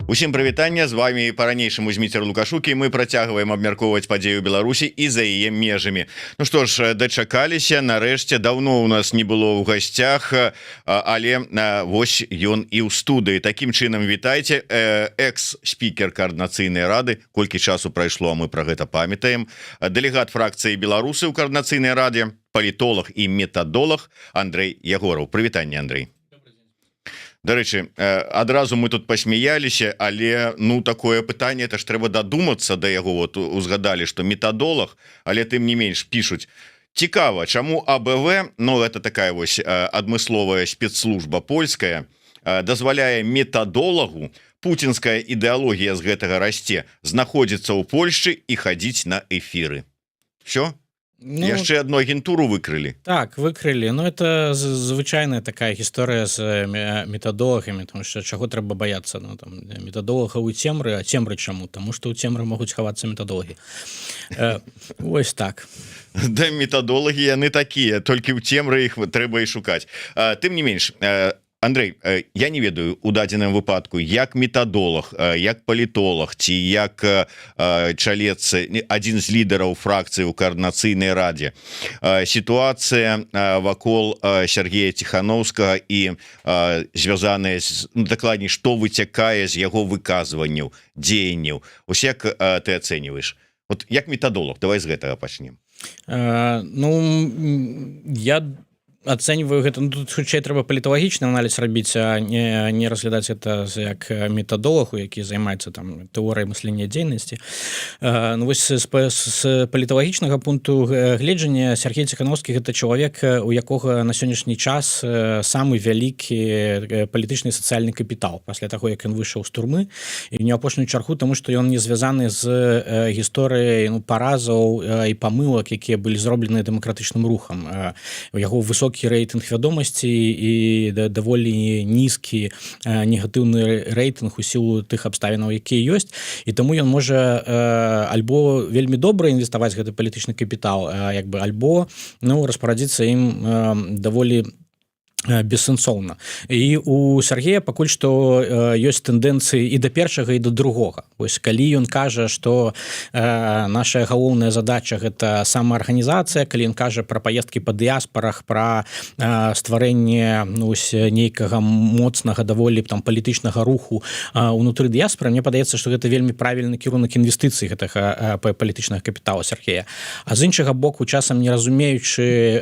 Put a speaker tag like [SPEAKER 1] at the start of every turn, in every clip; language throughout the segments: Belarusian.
[SPEAKER 1] Усім прывітання, з вами по-ранейшаму Зміцер Лукашук, і мы працягваем абмяркоўваць падзею Беларусі і за яе межамі. Ну што ж, дачакаліся, нарэшце, даўно у нас не было ў гасцях, але вось ён і ў студыі. Такім чынам, вітайце, экс-спікер Каардынацыйнай рады, колькі часу прайшло, мы пра гэта памятаем, дэлегат фракцыі беларусы ў Каардынацыйнай радзе, палітолог і метадолог Андрэй Ягораў. Прывітанне, Андрэй. Дарэчы, адразу мы тут пасмяяліся, але ну такое пытанне, это ж трэба дадумацца да яго. Вот узгадалі, што метадолог, але тым не менш пішуць. Цікава, чаму АБВ, ну это такая вось адмысловая спецслужба польская, дазваляе метадолагу, пуцінская ідэалогія з гэтага расце, знаходзіцца ў Польшчы і хадзіць на эфіры. Всё? Ну, яшчэ одну агентуру выкрылі.
[SPEAKER 2] Так, выкрылі. Ну это звычайная такая гісторыя з метадолагамі, тому што чаго трэба баяцца, ну там метадолага ў цемры, а цемры чаму? Таму што ў цемры могуць хавацца метадолагі. Вось так.
[SPEAKER 1] Да, метадолагі яны такія, толькі ў цемры іх трэба і шукаць. Тым не менш, Андрэй, я не ведаю у дадзеным выпадку, як метадолог, як палітолог ці як чалец, адзін з лідараў фракцыі ў Каардынацыйнай радзе. Сітуацыя вакол Сергея Ціхановскага і звязаная з, ну, дакладней, што выцякае з яго выказванняў, дзеянняў. Ось як ты ацэньваеш? Вот як метадолог, давай з гэтага пачнем.
[SPEAKER 2] Ну, я ацэньваю гэта, ну, тут хутчэй трэба паліталагічны аналіз рабіць, а не разглядаць гэта як метадолагу, які займаецца там тэорыяй мыслення дзейнасці. Ну вось з паліталагічнага пункту гледжання Сергей Ціхановскі гэта чалавек, у якога на сённяшні час самы вялікі палітычны сацыяльны капітал пасля таго, як ён выйшаў з турмы, і не апошнюю чаргу, таму што ён не звязаны з гісторыяй, ну, паразаў і памылак, якія былі зроблены дэмакратычным рухам. У яго высокі рэйтынг вядомасці і даволі нізкі негатыўны рэйтынг у сілу тых абставінаў, якія ёсць, і таму ён можа альбо вельмі добра інвеставаць гэты палітычны капітал, як бы, альбо, ну, распарадзіцца ім даволі бессэнсоўна. І у Сергея пакуль што ёсць тэндэнцыі і да першага, і да другога. Вось калі ён кажа, што наша галоўная задача гэта самаарганізацыя, калі ён кажа пра паездкі па дыяспарах, пра стварэнне, ну, нейкага моцнага даволі там палітычнага руху унутры дыяспары, мне падаецца, што гэта вельмі правільны кірунак інвестыцый гэтага палітычнага капітала Сергея. А з іншага боку, часам не разумеючы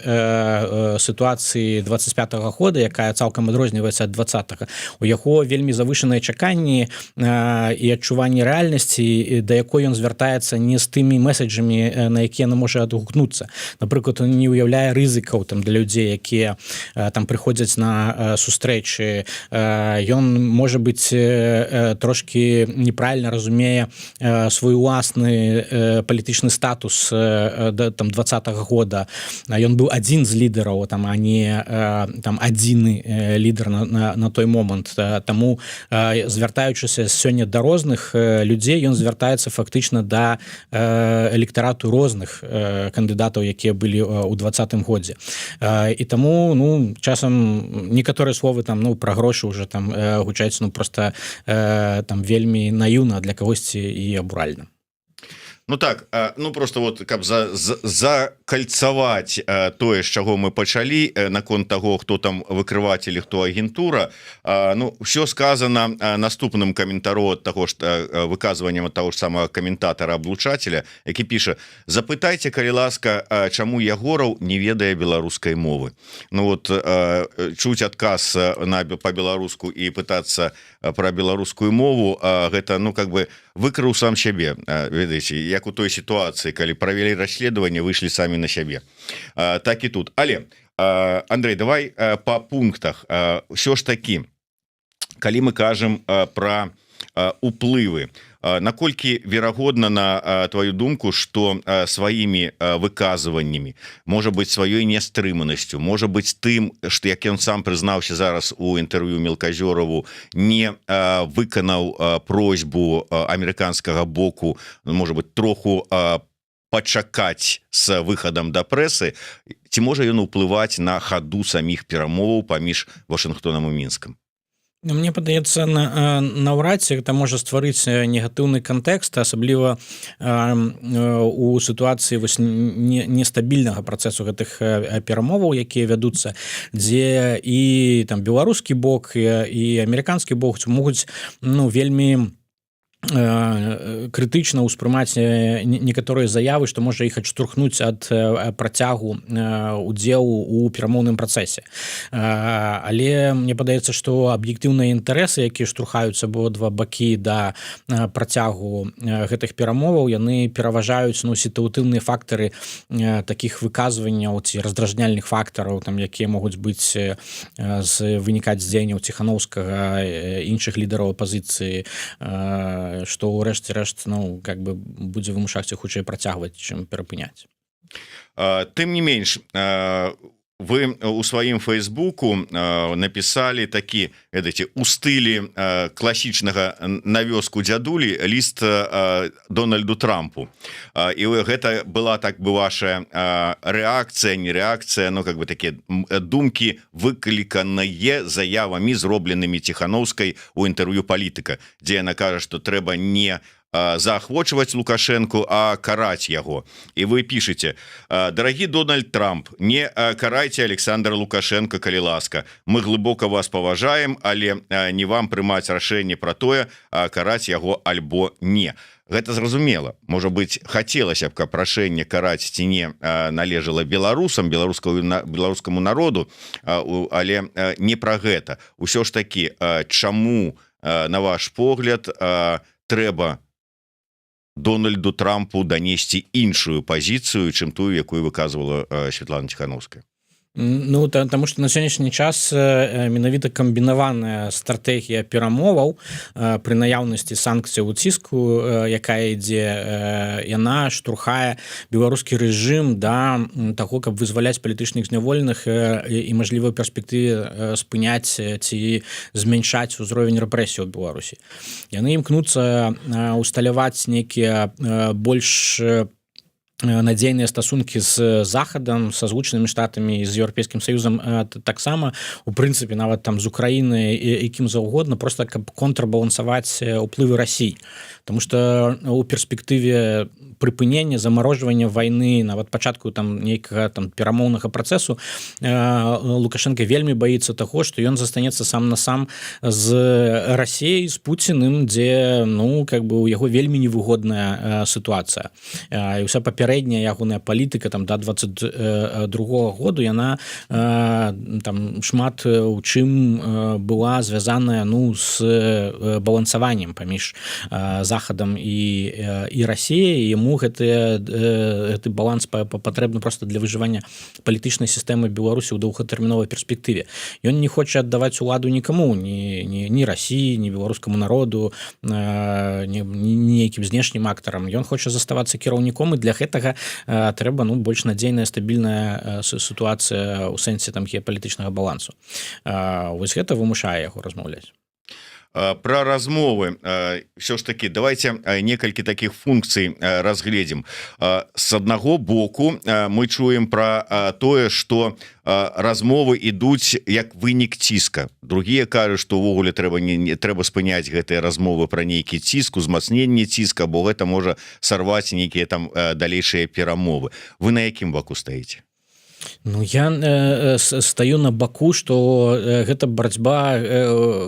[SPEAKER 2] сітуацыі 25-го года, якая цалкам адрозніваецца ад 20-го, у яго вельмі завышаныя чаканні і адчуванне рэальнасці, да якой ён звяртаецца не з тымі месаджамі, на якія яна можа адгукнуцца. Напрыклад, он не ўяўляе рызыкаў там для людзей, якія там прыходзяць на сустрэчы. Ён, можа быць, трошкі неправільна разумее свой уласны палітычны статус там 20-го года. Ён быў адзін з лідараў, там, а не там адзіны лідар на той момант. Таму, звяртаючыся сёння да розных людзей, ён звяртаецца фактычна да электарату розных кандыдатаў, якія былі ў 20-м годзе. І таму, ну, часам некаторыя словы там, ну, пра грошы ўжо там гучаць, ну, проста там вельмі наіўна, для кагосьці і абуральна.
[SPEAKER 1] Ну так, ну просто вот каб закальцаваць тое, з чаго мы пачалі, наконт таго, хто там выкрывацель, хто агентура, ну ўсё сказано наступным каментаром ад таго ж выказваннем ад таго ж самого каментатара-аблучателя, які піша: запытайце, калі ласка, чаму Ягораў не ведае беларускай мовы. Ну вот чуць адказ по-беларуску і пытацца пра беларускую мову, гэта, ну, как бы выкрыў сам сябе, ведаеце, як у той сітуацыі, калі правялі расследаванне, выйшлі самі на сябе. Так і тут. Але, Андрэй, давай па пунктах. Ўсё ж такі, калі мы кажам пра уплывы, наколькі верагодна, на твою думку, што сваімі выказваннямі, можа быць, сваёй нястрыманасцю, можа быць тым, што, як ён сам прызнаўся зараз у інтэрв'ю Мелказёраву, не выканаў просьбу амерыканскага боку, можа быць, троху пачакаць з выхадам да прэсы, ці можа ён уплываць на хаду саміх перамоваў паміж Вашынгтонам і Мінскам?
[SPEAKER 2] Мне падаецца наўрад ці гэта можа стварыць негатыўны кантэкст, асабліва у сітуацыі вось нестабільнага працэсу гэтых перамоваў, якія вядуцца, дзе і там беларускі бок і амерыканскі бок могуць вельмі крытычна ўспрымаць некаторыя заявы, што можа іх адштурхнуць ад працягу удзелу у перамоўным працэсе. Але мне падаецца, што аб'ектыўныя інтарэсы, якія штурхаюцца абодва бакі да працягу гэтых перамоваў, яны пераважаюць сітуатыўныя фактары такіх выказванняў ці раздражняльных фактараў, там якія могуць быць вынікаць з дзеянняў Ціханаўскага, іншых лідараў апазіцыі, што ў рэшце рэшт будзе вымушаць іх хутчэй працягваць, чым перапыняць.
[SPEAKER 1] Тым не менш, вы у сваім фейсбуку написали такі у стылі класічнага на вёску дзядулі ліст Дональду Трампу, і гэта была так бы ваша рэакцыя, не рэакцыя, такія думкі, выкліканыя заявамі, зробленымі Ціханаўскай у інтэрв'ю «Палітыка», дзе яна кажа, што трэба не заахвочваць Лукашэнку, а караць яго. І вы пішаце: «Дарагі Дональд Трамп, не карайце Александра Лукашенко, калі ласка. Мы глыбока вас паважаем, але не вам прымаць рашэнне пра тое, караць яго альбо не». Гэта зразумела. Можа быць, хацелася б, каб рашэнне караць ці не належала беларусам, беларускаму народу, але не пра гэта. Усё ж такі, чаму, на ваш погляд, трэба Дональду Трампу данесці іншую пазіцыю, чым тую, якую выказвала Святлана Ціханаўская?
[SPEAKER 2] Таму што на сённяшні час менавіта камбінаваная стратэгія перамоваў пры наяўнасці санкцыяў у ціску, якая ідзе, яна штурхае беларускі рэжым да таго, каб вызваляць палітычных зняволеных і мажліва ў перспектыве спыняць ці змяншаць узровень рэпрэсій у Беларусі. Яны імкнуцца усталяваць нейкія больш надзейныя стасункі з захадам, са Злучанымі Штатамі і з Еўрапейскім Саюзам таксама, у прынцыпе нават там з Украінай і кім заўгодна, просто каб контрбалансаваць уплывы Расіі. Таму што у перспектыве прыпынення, замарожвання вайны, нават пачатку нейкага перамоўнага працэсу, Лукашенко вельмі баіцца таго, што ён застанецца сам на сам з Расіяй, з Пуціным, дзе у яго вельмі невыгодная сітуацыя. І ўся папярэдняя ягоная палітыка да 22 году, яна шмат у чым была звязаная з балансаваннем паміж захадам і Расіяй. Яму гэты баланс патрэбны просто для выжывання палітычнай сістэмы Беларусі ў доўгатэрміновай перспектыве. Ён не хоча аддаваць уладу нікому, ні Расіі, ні беларускаму народу, нейкім знешнім актарам. Ён хоча заставацца кіраўніком, і для гэтага трэба больш надзейная, стабільная сітуацыя ў сэнсе геапалітычнага балансу. Вось гэта вымушае яго размаўляць.
[SPEAKER 1] Пра размовы ўсё ж такі давайте некалькі такіх функцый разгледзім. З аднаго боку мы чуем пра тое, што размовы ідуць як вынік ціска. Другія кажуць, што ўвогуле трэба спыняць гэтыя размовы пра нейкі ціск, узмацненне ціска, бо гэта можа сарваць нейкія далейшыя перамовы. Вы на якім баку стаіце?
[SPEAKER 2] Я стаю на баку, што гэта барацьба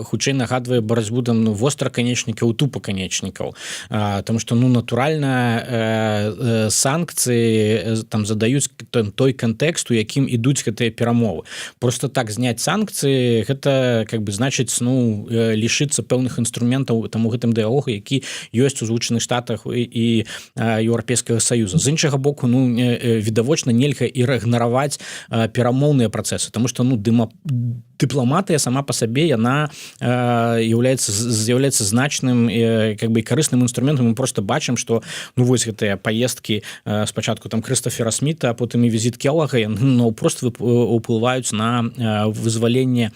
[SPEAKER 2] хутчэй нагадвае барацьбу востраканечнікаў, тупаканечнікаў. Таму што натуральна санкцыі задаюць той кантэкст, у якім ідуць гэтыя перамовы. Просто так зняць санкцыі, гэта значыць лішыцца пэўных інструментаў таму гэтым дыялогу, які ёсць у Злучаных Штатах і Еўрапейскага Саюза. З іншага боку, відавочна нельга ігнараваць перамоўныя працэсы, тому што дыпламатыя сама па сабе яна з'яўляецца значным і карысным інструментам. Мы просто бачым, што вось гэтыя паездкі спачатку Крыстофера Сміта, а потым і візіт Келлага, яны просто ўплываюць на вызваленне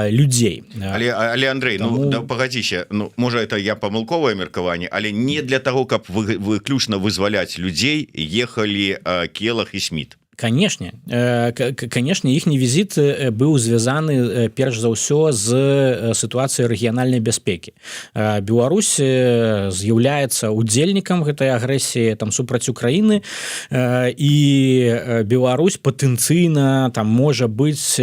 [SPEAKER 2] людзей.
[SPEAKER 1] Але Андрей, пагадзіся, можа это я памылковае меркаванне, але не для таго, каб выключна вызваляць людзей ехалі Келлаг і Сміт.
[SPEAKER 2] Канешне, іхні візіт быў звязаны перш за ўсё з сітуацыяй рэгіянальнай бяспекі. Беларусь з'яўляецца удзельнікам гэтай агрэсіі там супраць Украіны, і Беларусь патэнцыйна там можа быць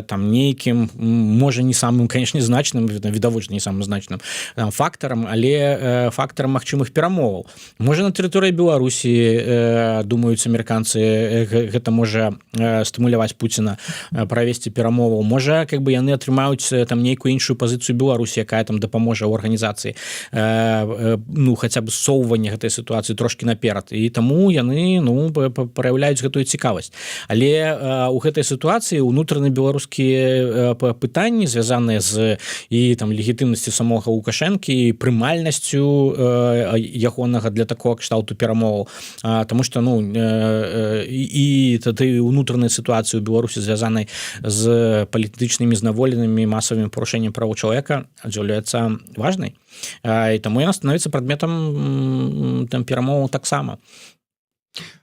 [SPEAKER 2] там нейкім, можа не самым, канешне, значным, відавочна не самым значным фактарам, але фактарам магчымых перамоваў. Можа, на тэрыторыі Беларусі думаюць амерыканцы, гэта можа стымуляваць Пуціна правесці перамоваў. Можа, как бы яны атрымаюць там нейкую іншую пазіцыю Беларусі, якая там дапаможа ў арганізацыі ну хаця б ссоўвання гэтай сітуацыі трошки наперад. І таму яны ну праяўляюць гэтую цікавасць. Але у гэтай сітуацыі ўнутраны беларускія пытанні, звязаныя з і там легітымнасцю самога Лукашэнкі, прымальнасцю ягонага для такого кшталту перамоваў, таму што ну і тады ўнутраная сітуацыя ў Беларусі, звязанай з палітычнымі зняволенымі, масавым парушэннем правоў чалавека, з'яўляецца важнай. І таму яна становіцца прадметам там перамоваў таксама.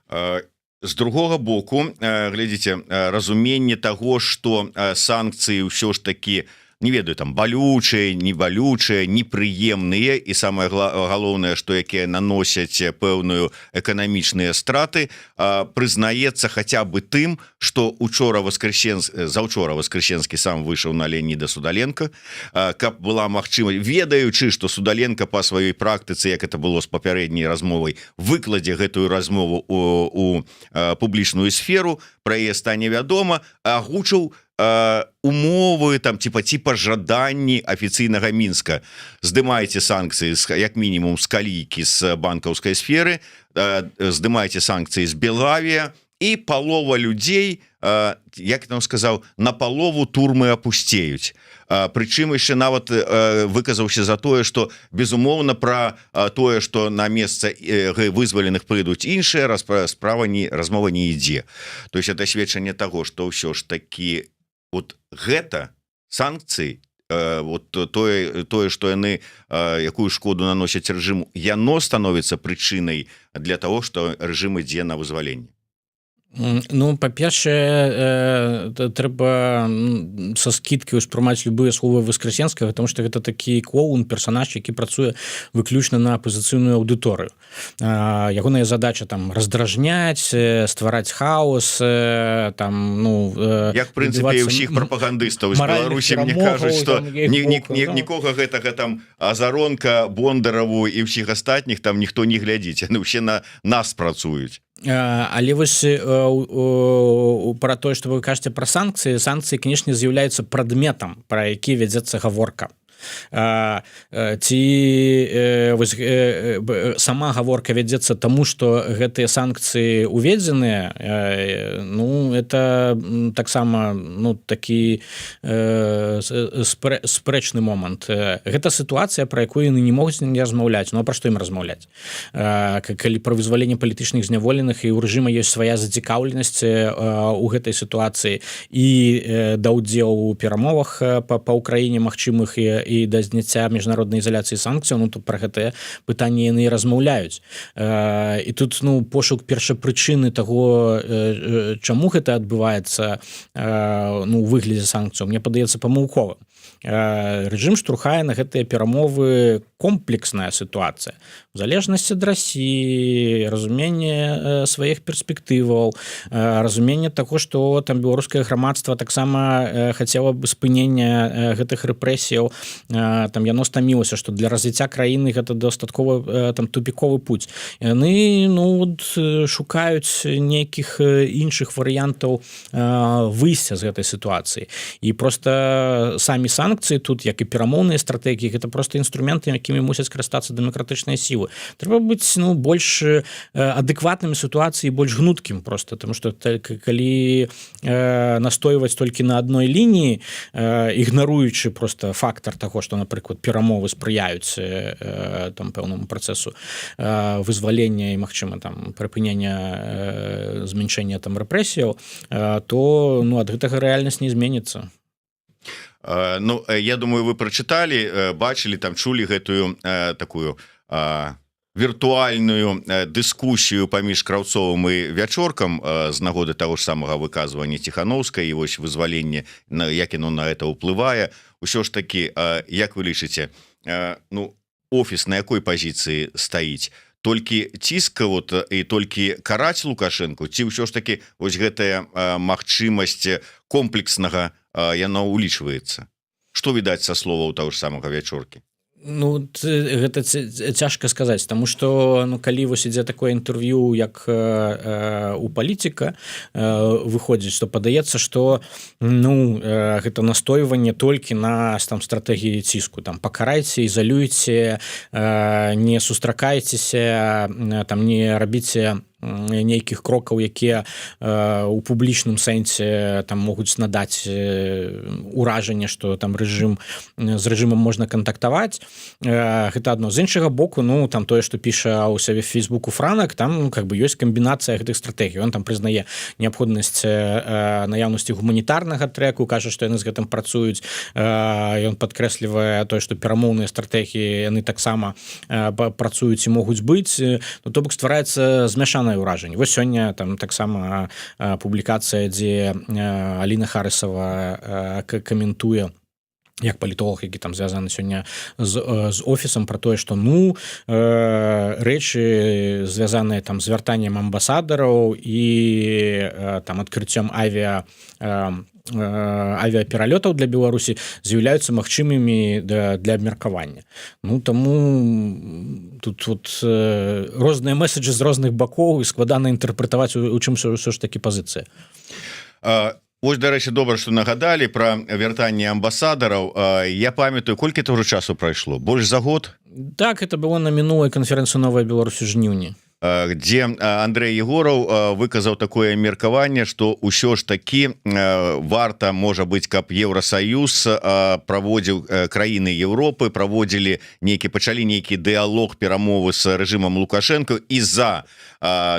[SPEAKER 1] З другога боку, глядзіце, разуменне таго, што санкцыі ўсё ж такі, не ведаю, там балючыя, не балючыя, непрыемныя, і самае галоўнае, што якія наносяць пэўную эканамічныя страты, прызнаецца хаця бы тым, што заўчора Воскресенскі сам выйшаў на Леоніда Судаленка, каб была магчымасць, ведаючы, што Судаленка па сваёй практыцы, як это было з папярэдняй размовай, выкладзе гэтую размову у публічную сферу, пра яе стане вядома, агучыў умовы там типа жаданні афіцыйнага Мінска. Здымайце санкцыі як мінімум з калійкі з банкаўскай сферы, здымайце санкцыі з Белавія, і палова людзей, як там сказаў, на палову турмы апусцеюць. Прычым яшчэ нават выказаўся за тое, што безумоўна пра тое, што на месца вызваленых прыйдуць іншыя, размова не ідзе. То есть это сведчанне таго, што ўсё ж такі вот гэта санкцыі, вот тое, што яны якую шкоду наносяць рэжыму, яно становіцца прычынай для того, што рэжым ідзе на вызваленне.
[SPEAKER 2] Ну, па-першае, трэба са скідкі ўспрымаць любыя словы Воскресенскага, потому што гэта такі клоун, персанаж, які працуе выключна на апазіцыйную аўдыторыю. Ягоная задача там раздражняць, ствараць хаос, там, ну...
[SPEAKER 1] Як, в прынцыпе, і ўсіх прапагандыстаў з Беларусі мне кажуць, што нікога гэтага там Азаронка, Бондараву і ўсіх астатніх там ніхто не глядзіць, яны ўсе на нас працуюць.
[SPEAKER 2] Але вось пра тое, што вы кажаце пра санкцыі, канешне, з'яўляюцца прадметам, пра які вядзецца гаворка. Ці сама гаворка вядзецца таму, што гэтыя санкцыі уведзеныя, ну это таксама ну такі спрэчны момант. Гэта сітуацыя, пра якую яны не могуць не размаўляць. Ну а пра што ім размаўляць? Калі пра вызваленне палітычных зняволеных і ў рэжыма ёсць свая зацікаўленасць у гэтай сітуацыі і да ўдзелу ў перамовах па ўкраіне магчымых і да зняцця міжнароднай изоляцыі санкцыяў, ну то пра гэтае пытанне яны і размаўляюць. І тут ну пошук першапрычыны таго, чаму гэта адбываецца ну у выглядзе санкцыяў, мне падаецца памылковым. Рэжым штурхае на гэтыя перамовы комплексная сітуацыя. У залежнасці ад Расіі, разуменне сваіх перспектываў, разуменне таго, што там беларускае грамадства таксама хацела б спынення гэтых рэпрэсіяў, там яно стамілася, што для развіцця краіны гэта дастаткова там тупіковы путь. Яны ну шукаюць нейкіх іншых варыянтаў выйсця з гэтай сітуацыі. І проста самі санкцыі тут, як і перамоўныя стратэгіі, гэта проста інструменты, якімі мусяць карыстацца дэмакратычныя сілы. Трэба быць ну больш адэкватным сітуацыі, больш гнуткім проста, тому што калі настойваць толькі на адной лініі, ігнаруючы проста фактар таго, што, напрыклад, перамовы спрыяюць там пэўнаму працэсу вызвалення і, магчыма, там прыпынення змяншэння там рэпрэсіяў, то ну ад гэтага рэальнасць не зменіцца.
[SPEAKER 1] Ну, я думаю, вы прачыталі, бачылі, там чулі гэтую такую віртуальную дыскусію паміж Краўцовым і Вячоркам з нагоды таго ж самага выказвання Ціхановскай і вось вызваленне, як яно на это ўплывае. Усё ж такі, як вы лічыце, ну, офіс на якой пазіцыі стаіць? Толькі ціска вот і толькі караць Лукашенко, ці ўсё ж такі вось гэтая магчымасць комплекснага яна ўлічваецца? Што відаць са словаў таго ж самага Вячоркі?
[SPEAKER 2] Ну гэта цяжка сказаць, таму што ну калі вось ідзе такое інтэрв'ю як у палітыка выходзіць, то падаецца, што ну гэта настойванне толькі на там стратэгіі ціску, там пакарайце, ізалюйце, не сустракайцеся, там не рабіце нейкіх крокаў, якія у публічным сэнсе там могуць надаць уражанне, што там з рэжымам можна кантактаваць. Гэта адно. З іншага боку, ну там тое, што піша ў сябе в Фейсбуку Франак, там как бы ёсць камбінацыя гэтых стратэгій. Ён там прызнае неабходнасць наяўнасці гуманітарнага трэку, кажа, што яны з гэтым працуюць. Ён падкрэслівае тое, што перамоўныя стратэгіі яны таксама працуюць і могуць быць. Ну, то бок ствараецца змяшаная ўражанне. Вось сёння там таксама публікацыя, дзе Аліна Харысава каментуе як палітолог, які там звязаны сёння з офісам, пра тое, што ну рэчы звязаныя там з вяртаннем амбасадараў і там адкрыццём авіапералётаў для Беларусі з'яўляюцца магчымымі для абмеркавання. Ну таму тут вот розныя меседжы з розных бакоў і складана інтэрпрэтаваць, у чым ўсё ж такі пазіцыя.
[SPEAKER 1] Вось, дарэчы, добра, што нагадалі пра вяртанне амбасадараў. Я памятаю, колькі то ўжо часу прайшло? Больш за год?
[SPEAKER 2] Так, это было на мінулай канферэнцыі «Новая Беларусь» у жніўні,
[SPEAKER 1] дзе Андрэй Егораў выказаў такое меркаванне, што ўсё ж такі варта, можа быць, каб Еўрасаюз праводзіў, краіны Еўропы праводзілі пачалі нейкі дыялог, перамовы з рэжымам Лукашенко, і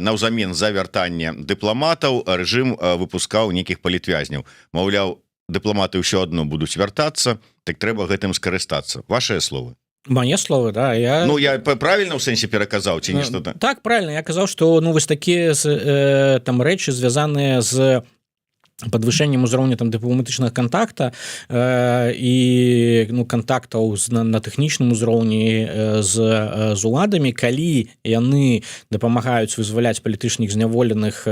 [SPEAKER 1] наўзамен за вяртанне дыпламатаў рэжым выпускаў нейкіх палітвязняў. Маўляў, дыпламаты ўсё адно будуць вяртацца, так трэба гэтым скарыстацца. Вашыя словы?
[SPEAKER 2] Мае словы, да.
[SPEAKER 1] Ну, я правільна ў сэнсе пераказаў, ці нешта?
[SPEAKER 2] Так, правильно. Я казаў, што ну вось такія там рэчы звязаныя з падвышэннем узроўня там дыпламатычнага кантакта і ну кантактаў на тэхнічным узроўні з уладамі, калі яны дапамагаюць вызваляць палітычных зняволеных,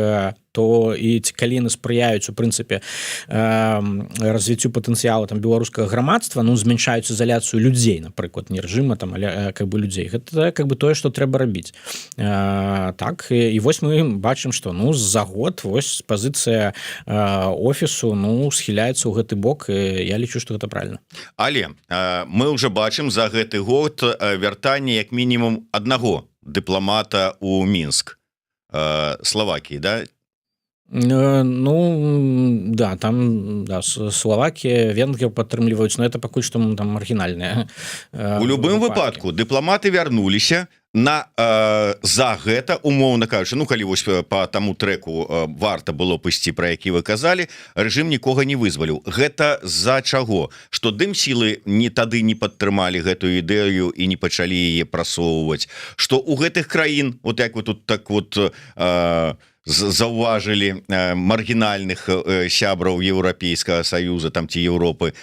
[SPEAKER 2] то і калі яны спрыяюць у прынцыпе развіццю патэнцыялу там беларускага грамадства, ну змяншаюць ізаляцыю людзей, напрыклад, не рэжыма там, але как бы людзей. Гэта как бы тое, што трэба рабіць. Так, і вось мы бачым, што ну за год вось пазіцыя офісу ну схіляецца ў гэты бок, і я лічу, што гэта правильно.
[SPEAKER 1] Але мы ўжо бачым за гэты год вяртанне як мінімум аднаго дыпламата ў Мінск, Словакіі, да?
[SPEAKER 2] Ну да, там да, Словакія, Венгрія падтрымліваюць, но это пакуль што там маргінальныя.
[SPEAKER 1] У любым выпадку дыпламаты вярнуліся за гэта, умоўна кажучы, ну калі вось по таму трэку варта было б ісці, пра які вы казалі, рэжым нікога не вызваліў. Гэта з-за чаго? Што дым-сілы тады не падтрымалі гэтую ідэю і не пачалі яе прасоўваць? Што у гэтых краін, вот як вы тут так вот заўважылі маргінальных сябраў Еўрапейскага Саюза там ці Еўропы,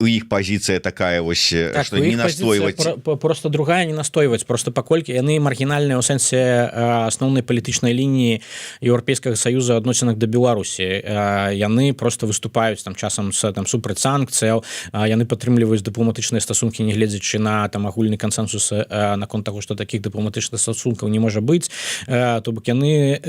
[SPEAKER 1] у іх пазіцыя такая вось,
[SPEAKER 2] так,
[SPEAKER 1] што не настойваць.
[SPEAKER 2] Просто другая не настойваць, просто паколькі яны маргінальныя ў сэнсе асноўнай палітычнай лініі Еўрапейскага Саюза адносінах да Беларусі. Яны просто выступаюць там часам там супраць санкцыяў, яны падтрымліваюць дыпламатычныя стасункі, не гледзячы на там агульны кансэнсус наконт таго, што такіх дыпламатычных стасункаў не можа быць. То бок яны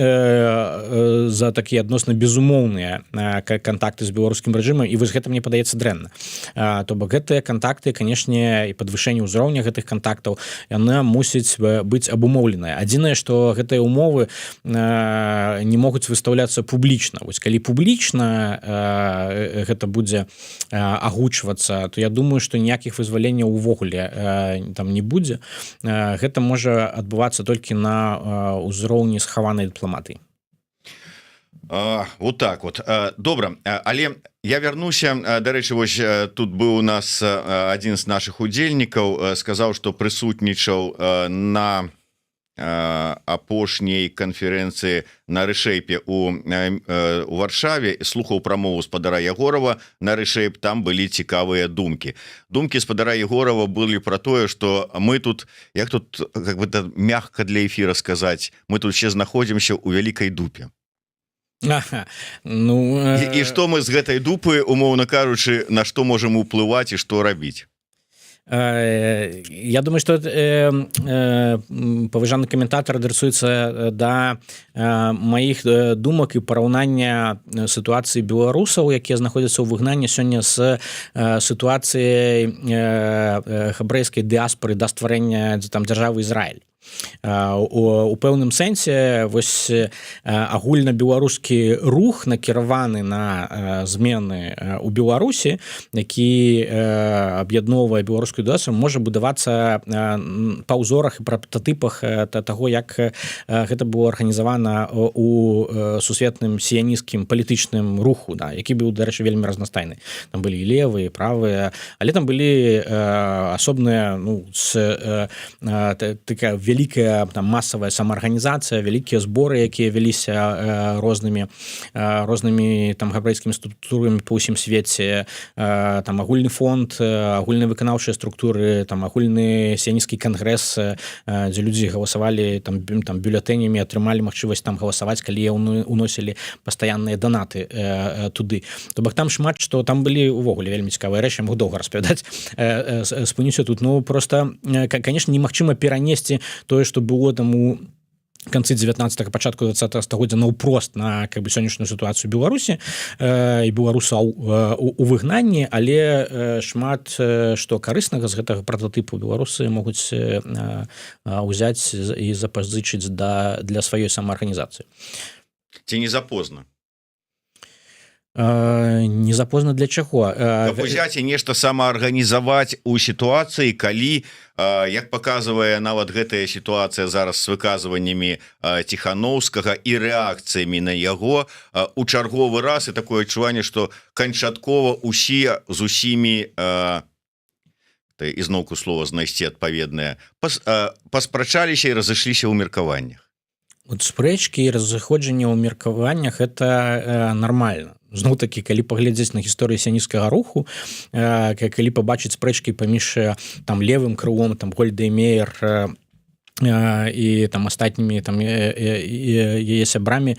[SPEAKER 2] за такія адносна безумоўныя кантакты з беларускім рэжымам, і вось гэта мне падаецца дрэнна. То бок гэтыя кантакты, канешне, і падвышэнне ўзроўня гэтых кантактаў яна мусіць быць абумоўленая. Адзінае, што гэтыя умовы не могуць выстаўляцца публічна. Вось калі публічна гэта будзе агучвацца, то я думаю, што ніякіх вызваленняў увогуле там не будзе. Гэта можа адбывацца толькі на ўзроўні схаванай дыпламатыі.
[SPEAKER 1] Вот так вот. Добра, але я вернуся, дарэчы, вось тут быў у нас адзін з наших удзельнікаў, сказаў, што прысутнічаў на апошняй канферэнцыі на рэшэйпе у Варшаве, слухаў прамову спадара Ягорова на рэшэйп, там былі цікавыя думкі спадара Егорова былі про тое, что мы тут, як тут как бы мягко для эфира сказать, мы тут все знаходзімся у вялікай дупе.
[SPEAKER 2] Ага. Ну,
[SPEAKER 1] і што мы з гэтай дупы, умоўна кажучы, на што можам уплываць і што рабіць?
[SPEAKER 2] Я думаю, что паважаны каментатор адресуецца да маіх думак і параўнання сітуацыі беларусаў, якія знаходзяцца ў выгнанні сёння з сітуацыяй габрэйскай дыаспоры да стварэння там дзяржавы Ізраіль. У пэўным сэнсе вось агульнабеларускі рух накіраваны на змены ў Беларусі, які аб'ядноўвае беларускую дыаспору, можа будавацца па ўзорах і прататыпах таго, як гэта было арганізавана у сусветным сіянісцкім палітычным руху, да, які быў, дарэчы, вельмі разнастайны. Там былі і левыя, і правыя, але там былі асобныя, ну, такая вялікая там масавая самаарганізацыя, вялікія зборы, якія вяліся рознымі там габрэйскімі структурамі па ўсім свеце, там агульны фонд, агульныя выканаўчыя структуры, там агульны сіянісцкі кангрэс, дзе людзі галасавалі там бюлетэнямі, атрымалі магчымасць там галасаваць, калі уносілі пастаянныя данаты туды. То бок там шмат што, там былі увогуле вельмі цікавыя рэчы, я магу доўга распавядаць, спыніўся тут. Ну просто, конечно, немагчыма перанесці тое, што было там у канцы 19-го, пачатку 20-го стагоддзя наўпрост на как бы сённяшнюю сітуацыю Беларусі і беларусаў у выгнанні, але шмат што карыснага з гэтага прататыпу беларусы могуць узяць і запазычыць для сваёй самаарганізацыі.
[SPEAKER 1] Ці не запозна?
[SPEAKER 2] Не запозна для чаго?
[SPEAKER 1] Узяць і нешта самаарганізаваць у сітуацыі, калі, як паказвае нават гэтая сітуацыя зараз з выказваннямі Ціхановскага і рэакцыямі на яго, у чарговы раз, і такое адчуванне, што канчаткова усе з усімі, ізноўку слова знайсці адпаведнае, паспрачаліся і разышліся ў меркаваннях.
[SPEAKER 2] От спрэчкі і разыходжанне ў меркаваннях это нармальна. Зноў-такі, калі паглядзець на гісторыю сіянісцкага руху, калі пабачыць спрэчкі паміж там левым крылом, там Гольдай Меір і там астатнімі там яе сябрамі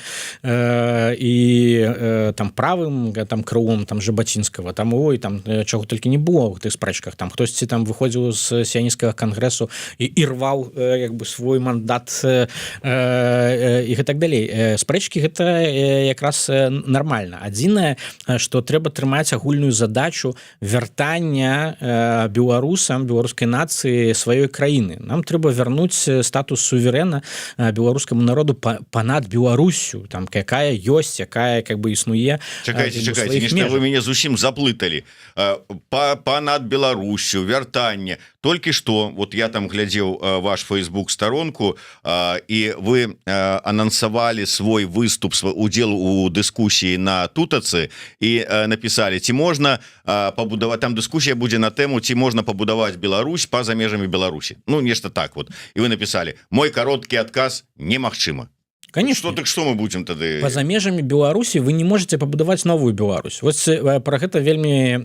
[SPEAKER 2] і там правым там крылом там Жабацінскага, там ой, там чаго толькі не было ў тых спрэчках, там хтосьці там выходзіў з сіянісцкага кангрэсу і рваў як бы свой мандат і гэтак далей. Спрэчкі гэта якраз нармальна. Адзінае, што трэба трымаць агульную задачу вяртання беларусам, беларускай нацыі сваёй краіны. Нам трэба вярнуць статус суверэна беларускаму народу панад Беларусю, там якая ёсць, якая как бы існуе.
[SPEAKER 1] Чакайце, нешта вы мяне зусім заплыталі. Панад Беларусю, вяртанне. Толькі што, вот я там глядзеў ваш Facebook-старонку, і вы анансавалі свой выступ, удзел у дыскусіі на Тутацы і напісалі, ці можна пабудаваць, там дыскусія будзе на тэму, ці можна пабудаваць Беларусь па-за межамі Беларусі. Ну, нешта так вот. І вы написали, мой короткі адказ немагчыма.
[SPEAKER 2] Конечно.
[SPEAKER 1] Что мы будем тады?
[SPEAKER 2] Па-за межамі Беларусі вы не можете пабудаваць новую Беларусь. Вось про гэта вельмі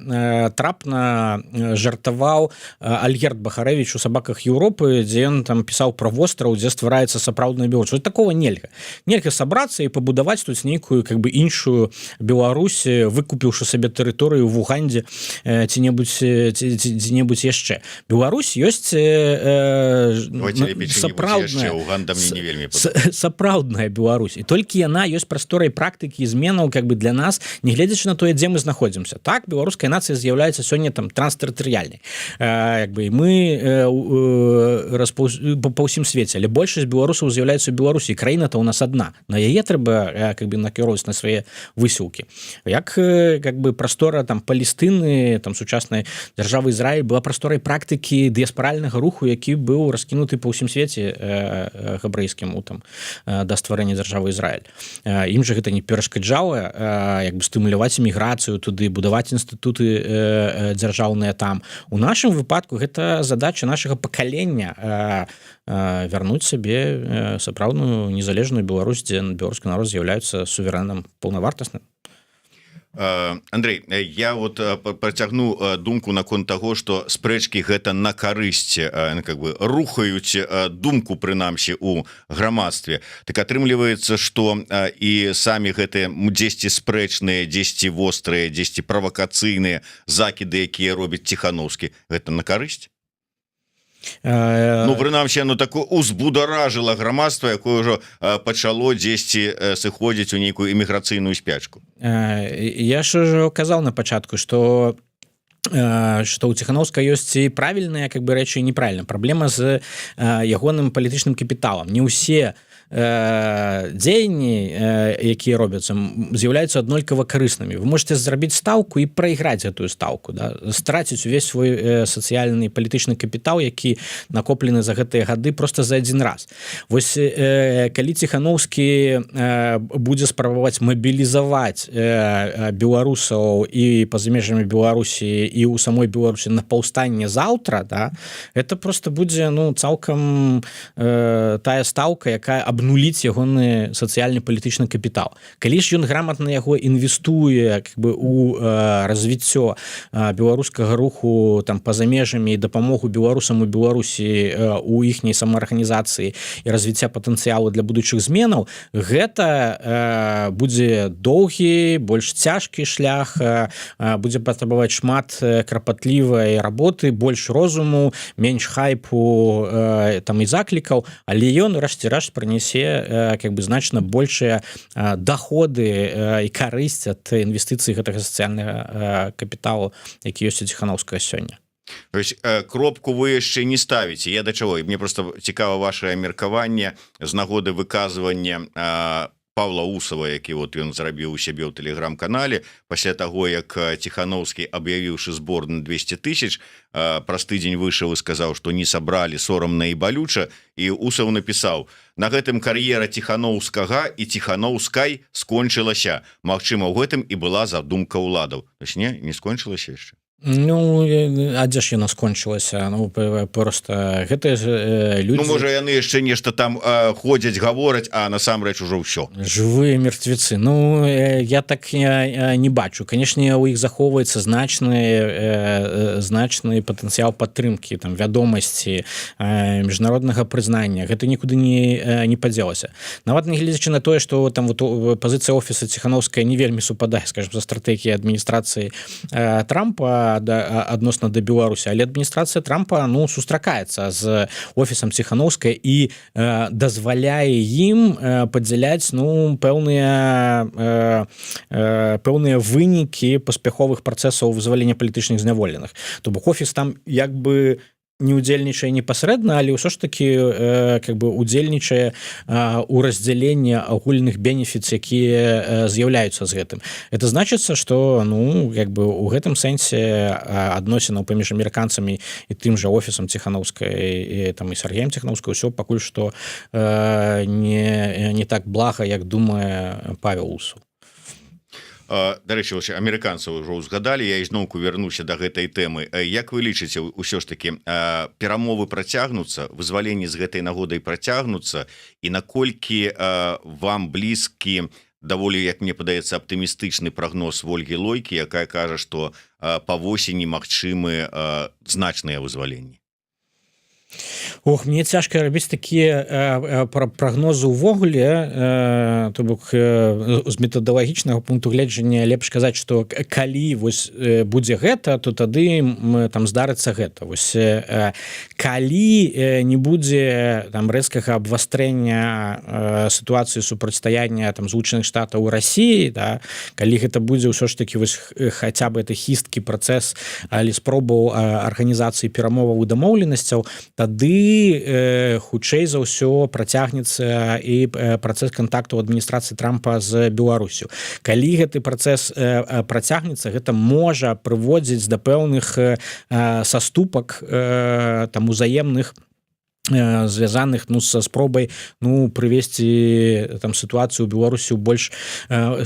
[SPEAKER 2] трапна жартаваў Альгерд Бахарэвіч у «Сабаках Еўропы», дзе ён там пісаў про востраў, дзе ствараецца сапраўдная Беларусь. Вот такого нельга. Нельга сабрацца і пабудаваць тут нейкую как бы іншую Беларусь, выкупіўшы сабе тэрыторыю в Угандзе ці-небудзь яшчэ. Беларусь ёсць сапраўдная Беларусь, і толькі яна ёсць прасторай практыкі і зменаў как бы для нас, не гледзячы на тое, дзе мы знаходзімся. Так, беларуская нацыя з'яўляецца сёння там транстэрытарыяльнай, як бы мы па ўсім свеце, але большасць беларусаў з'яўляецца ў Беларусі, краіна-то ў нас адна, на яе трэба как бы накіроўваць на свае высілкі. Як как бы прастора там Палестыны, там сучаснай дзяржавы Ізраіль была прасторай практыкі дыяспаральнага руху, які быў раскінуты па ўсім свеце габрэйскім там да стварэння дзяржавы Ізраіль. Ім жа гэта не перашкаджала як бы стымуляваць эміграцыю туды, будаваць інстытуты дзяржаўныя там. У нашым выпадку гэта задача нашага пакалення вярнуць сабе сапраўдную незалежную Беларусь, дзе беларускі народ з'яўляецца суверэнным паўнавартасным.
[SPEAKER 1] Андрей, я вот працягну думку наконт таго, што спрэчкі гэта на карысць, как бы рухаюць думку прынамсі у грамадстве. Так атрымліваецца, што і самі гэтыя дзесьці спрэчныя, дзесьці вострыя, дзесьці правакацыйныя закіды, якія робіць Ціхановскі, гэта на карысць? Ну, прынамсі, оно тако узбударажыла грамадства, якое ўжо пачало дзесьці сыходзіць у нейкую эміграцыйную спячку.
[SPEAKER 2] Я ж ужо казаў на пачатку, што у Ціхановска ёсць і правільныя как бы рэчы і неправільна. Праблема з ягоным палітычным капіталам. Не ўсе дзеянні, якія робяцца, з'яўляюцца аднолькава карыснымі. Вы можете зрабіць стаўку і прайграць гэтую стаўку, да? Страціць увесь свой сацыяльны палітычны капітал, які накоплены за гэтыя гады просто за адзін раз. Вось калі Ціхановскі будзе спрабаваць мабілізаваць беларусаў і па-за межамі Беларусі і ў самой Беларусі на паўстанне заўтра, да, это просто будзе цалкам тая стаўка, якая абнуліць ягоны сацыяльны-палітычны капітал. Калі ж ён граматна яго інвестуе как бы у развіццё беларускага руху там па-за межамі і дапамогу беларусам у Беларусі у іхняй самаарганізацыі і развіцця патэнцыялу для будучых зменаў, гэта будзе доўгі, больш цяжкі шлях, будзе патрабаваць шмат крапатлівай работы, больш розуму, менш хайпу там і заклікаў, але ён рэшце-рэшт прынясе как бы значна большыя доходы і карысць ад інвестыцый гэтага сацыяльнага капіталу, які ёсць у Ціхановскага сёння.
[SPEAKER 1] То есть кропку вы яшчэ не ставіце. Я да чаго? Мне просто цікава ваше меркаванне з нагоды выказвання Павла Усова, які вот ён зрабіў у сябе ў тэлеграм-канале пасля таго, як Ціхановскі, аб'явіўшы збор на 200 000, праз тыдзень выйшаў і сказаў, што не сабралі, сорамна і балюча, і Усов напісаў: на гэтым кар'ера Ціхановскага і Ціхановскай скончылася. Магчыма, у гэтым і была задумка ўладаў. То есть не скончылася яшчэ.
[SPEAKER 2] Ну, а дзе ж яна скончылася? Ну, просто гэтыя людзі...
[SPEAKER 1] Ну, можа, яны яшчэ нешта там ходзяць, гавораць, а насамрэч ужо ўсё.
[SPEAKER 2] Жывыя мертвецы. Ну, я так не бачу. Канешне, у іх захоўваецца значны патэнцыял падтрымкі, там, вядомасці, міжнароднага прызнання. Гэта нікуды не падзелася. Нават нягледзячы на тое, што там вот пазіцыя офіса Ціхановская не вельмі супадае, скажем, за стратэгіяй адміністрацыі Трампа адносна да Беларусі, але адміністрацыя Трампа сустракаецца з офісам Ціхановскай і дазваляе ім падзяляць пэўныя вынікі паспяховых працэсаў вызвалення палітычных зняволеных. То бок офіс там як бы не удзельнічае непасрэдна, але ўсё ж такі как бы удзельнічае у раздзяленні агульных бенефіц, якія з'яўляюцца з гэтым. Это значыцца, што как бы у гэтым сэнсе адносінаў паміж амерыканцамі і тым жа офісам Ціхановскай і там і Сергеем Ціхановскай ўсё пакуль што не так блага, як думае Павел Усов.
[SPEAKER 1] Дарэчы, амерыканцаў ўжо ўзгадалі, я ізноўку вярнуся да гэтай тэмы. Як вы лічыце, ўсё ж такі перамовы працягнуцца, вызваленні з гэтай нагодай працягнуцца, і наколькі вам блізкі даволі, як мне падаецца, аптымістычны прагноз Вольгі Лойкі, якая кажа, што па восені магчымы значныя вызваленні?
[SPEAKER 2] Ох, мне цяжка рабіць такія прагнозы ўвогуле, то бок з метадалагічнага пункту гледжання лепш казаць, што калі вось будзе гэта, то тады там здарыцца гэта. Вось калі не будзе там рэзкага абвастрэння сітуацыі супрацьстаяння там Злучаных Штатаў у Расіі, да, калі гэта будзе ўсё ж такі вось хаця бы это хісткі працэс, але спробаў арганізацыі перамоваў і дамоўленасцяў, тады хутчэй за ўсё працягнецца і працэс кантакту адміністрацыі Трампа з Беларусю. Калі гэты працэс працягнецца, гэта можа прыводзіць да пэўных саступак там узаемных звязаных са спробай прывесці там сітуацыю ў Беларусі больш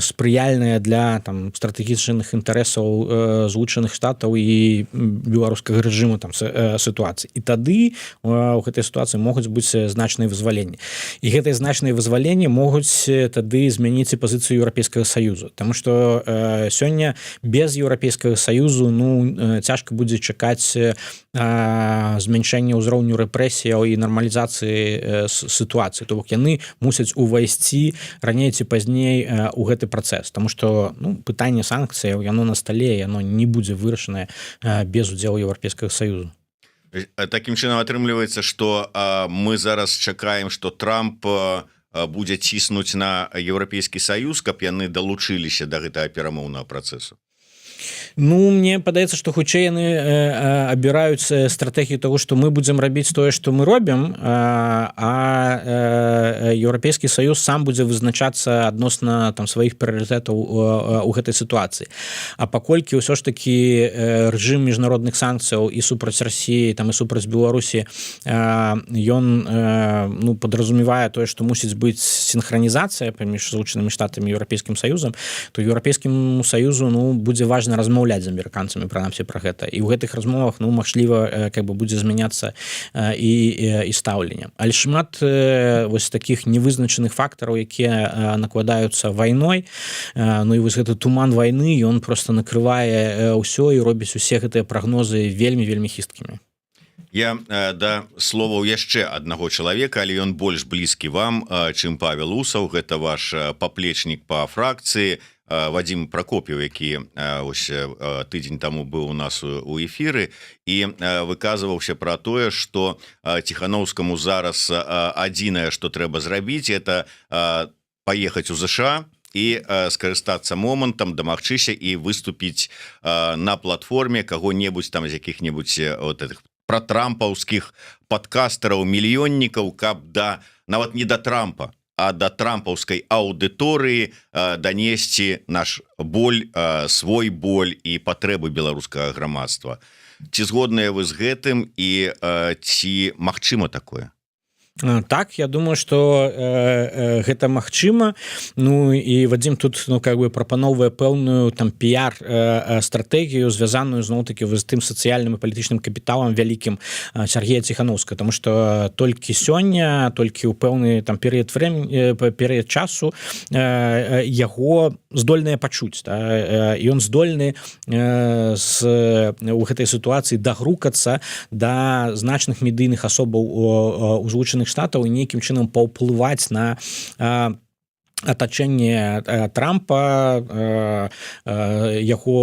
[SPEAKER 2] спрыяльная для там стратэгічных інтарэсаў Злучаных Штатаў і беларускага рэжыму там сітуацыі, і тады у гэтай сітуацыі могуць быць значныя вызваленні, і гэтыя значныя вызваленні могуць тады змяніць і пазіцыю Еўрапейскага Саюзу, таму што сёння без Еўрапейскага Саюзу цяжка будзе чакаць змяншэння ўзроўню рэпрэсіяў і нармалізацыі сітуацыі, то бок яны мусяць увайсці раней ці пазней у гэты працэс, таму што пытанне санкцыяў яно на стале, яно не будзе вырашанае без удзелу Еўрапейскага Саюзу.
[SPEAKER 1] Такім чынам атрымліваецца, што мы зараз чакаем, што Трамп будзе ціснуць на Еўрапейскі Саюз, каб яны далучыліся да гэтага перамоўнага працэсу.
[SPEAKER 2] Мне падаецца, што хутчэй яны абіраюць стратэгію того, што мы будзем рабіць тое, што мы робім, а Еўрапейскі Саюз сам будзе вызначацца адносна там сваіх прыярытэтаў у гэтай сітуацыі. А паколькі ўсё ж такі рэжым міжнародных санкцыяў і супраць Расіі, там і супраць Беларусі, ён падразумевае тое, што мусіць быць сінхранізацыя паміж Злучанымі Штатамі і Еўрапейскім Саюзам, то Еўрапейскіму Саюзу будзе важна размаўляць з амерыканцамі прынамсі пра гэта, і ў гэтых размовах магчыма будзе змяняцца і стаўленне, але шмат вось такіх невызначаных фактараў, якія накладаюцца вайной, і вось гэты туман вайны ён просто накрывае ўсё і робіць усе гэтыя прагнозы вельмі хісткімі.
[SPEAKER 1] Я да словаў яшчэ аднаго чалавека, але ён больш блізкі вам, чым Павел Усаў, гэта ваш паплечнік па фракцыі Вадзім Пракоп'еў, які ось тыдзень таму быў у нас у эфіры і выказваўся пра тое, што Ціханаўскаму зараз адзінае, што трэба зрабіць, это паехаць у ЗША і скарыстацца момантам, дамагчыся і выступіць на платформе каго-небудзь там з якіх-небудзь вот этих пратрампаўскіх падкастараў, мільённікаў, каб нават не да Трампа, а да трампаўскай аўдыторыі данесці наш боль, свой боль і патрэбы беларускага грамадства. Ці згодныя вы з гэтым і ці магчыма такое?
[SPEAKER 2] Так, я думаю, што гэта магчыма. І Вадзім тут прапаноўвае пэўную там піяр стратэгію, звязаную зноў-такі з тым сацыяльным і палітычным капіталам вялікім Сергея Ціханаўскага, таму што толькі сёння, толькі ў пэўны там перыяд часу яго здольныя пачуць, і ён здольны у гэтай сітуацыі дагрукацца да значных медыйных асобаў у Злучаных Штатаў і нейкім чынам паўплываць на атачэнне Трампа, яго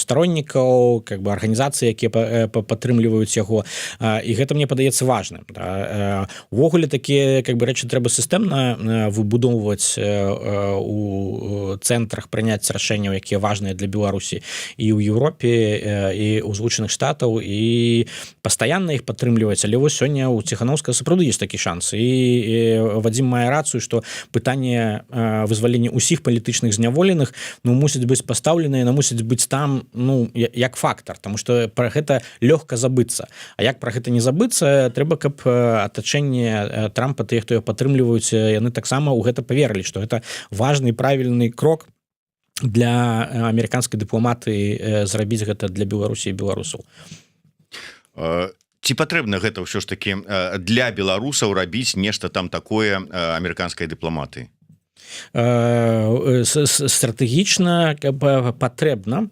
[SPEAKER 2] староннікаў, арганізацыі, якія падтрымліваюць яго, і гэта мне падаецца важным. Увогуле такія рэчы трэба сістэмна выбудоўваць у цэнтрах прыняцця рашэнняў, якія важныя для Беларусі і ў Еўропе, і ў Злучаных Штатаў, і пастаянна іх падтрымліваць, але вось сёння у Ціханаўскага сапраўды ёсць такі шанс, і Вадзім мае рацыю, што пытанне вызвалення ўсіх палітычных зняволеных мусіць быць пастаўлена, яна мусіць быць там як фактар, таму што пра гэта лёгка забыцца. А як пра гэта не забыцца, трэба, каб атачэнне Трампа, тыя, хто яго падтрымліваюць, яны таксама ў гэта паверылі, што гэта важны і правільны крок для амерыканскай дыпламатыі зрабіць гэта для Беларусі і беларусаў.
[SPEAKER 1] Ці патрэбна гэта ўсё ж такі для беларусаў рабіць нешта там такое амерыканскай дыпламатыі?
[SPEAKER 2] Стратэгічна патрэбна.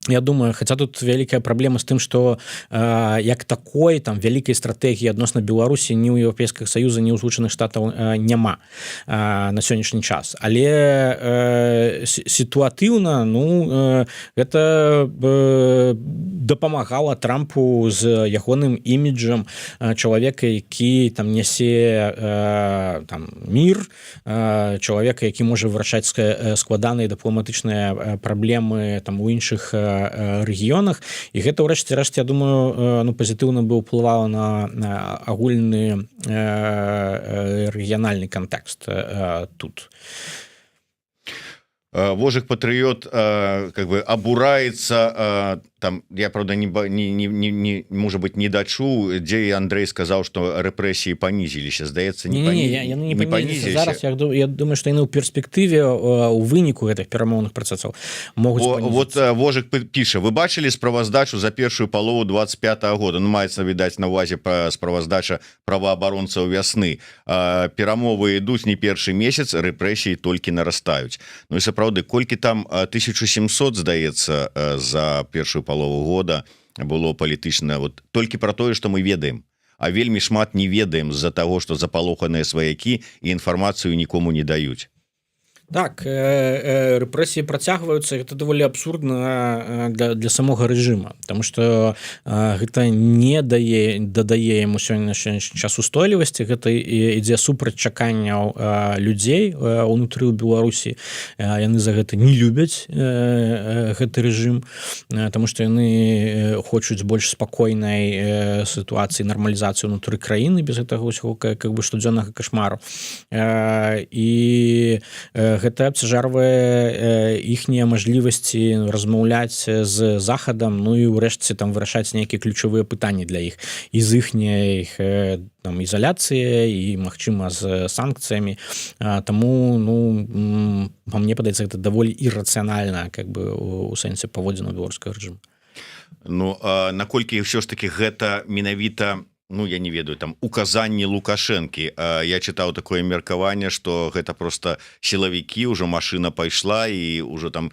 [SPEAKER 2] Я думаю, хаця тут вялікая праблема з тым, што як такой там вялікай стратэгіі адносна Беларусі ні ў Еўрапейскага Саюза, ні ў Злучаных Штатаў няма на сённяшні час. Але сітуатыўна гэта дапамагала Трампу з ягоным іміджам чалавека, які там нясе мір, чалавека, які можа вырашаць складаныя дыпламатычныя праблемы там у іншых рэгіёнах, і гэта ўрэшце рэшт, я думаю, пазітыўна бы ўплывала на агульны рэгіянальны кантэкст тут.
[SPEAKER 1] Вожык патрыёт абураецца там я правда не может быть не дачу, дзе Андрей сказаў, што рэпрэсіі панізіліся, здаецца,
[SPEAKER 2] не панізіліся зараз. Я думаю, што яны ў перспектыве у выніку гэтых перамоўных працэсаў могуць панізіцца.
[SPEAKER 1] Вот Вожык піша: вы бачылі справаздачу за першую палову 25-го года, ну маецца відаць на увазе справаздача праваабаронцаў вясны, перамовы ідуць не першы месяц, рэпрэсіі толькі нарастаюць. Ну і сапраўды, колькі там 1700, здаецца, за першую палову года было палітычна, вот толькі про тое, што мы ведаем, а вельмі шмат не ведаем з-за таго, што запалоханыя сваякі і інфармацыю нікому не даюць.
[SPEAKER 2] Так, рэпрэсіі працягваюцца, гэта даволі абсурдна для самога рэжыма, потому што гэта не дадае яму сённяшні час устойлівасці, гэта ідзе супраць чаканняў людзей унутры ў Беларусі. Яны за гэта не любяць гэты рэжым, таму што яны хочуць больш спакойнай сітуацыі, нармалізацыі ўнутры краіны без гэтага ўсяго как бы штодзённага кашмару. І гэта абцяжарвае іхнія мажлівасці размаўляць з захадам, ну і ўрэшце там вырашаць нейкія ключавыя пытанні для іх і з іхняй там ізаляцыяй і магчыма з санкцыямі. Таму, ну, па мне падаецца, гэта даволі іррацыянальна как бы у сэнсе паводзіну беларускага рэжыму.
[SPEAKER 1] Ну, наколькі ўсё ж таки гэта менавіта, ну, я не ведаю, там указанні Лукашэнкі. Я чытаў такое меркаванне, што гэта просто сілавікі, ўжо машына пайшла і ўжо там